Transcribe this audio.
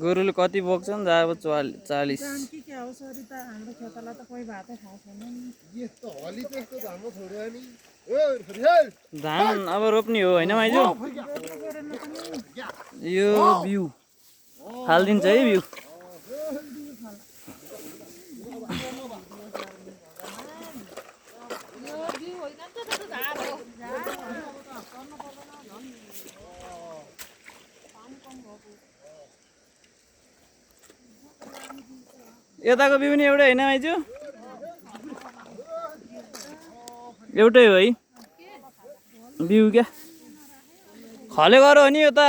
गोरुले कति बोक्छन् अब 40। धान अब रोप्ने हो होइन माइजू? यो बिउ फालिदिन्छ है बिउ। यताको बिउ नि एउटै होइन माइजू? एउटै हो है बिउ क्या? खले गरो हो नि यो त।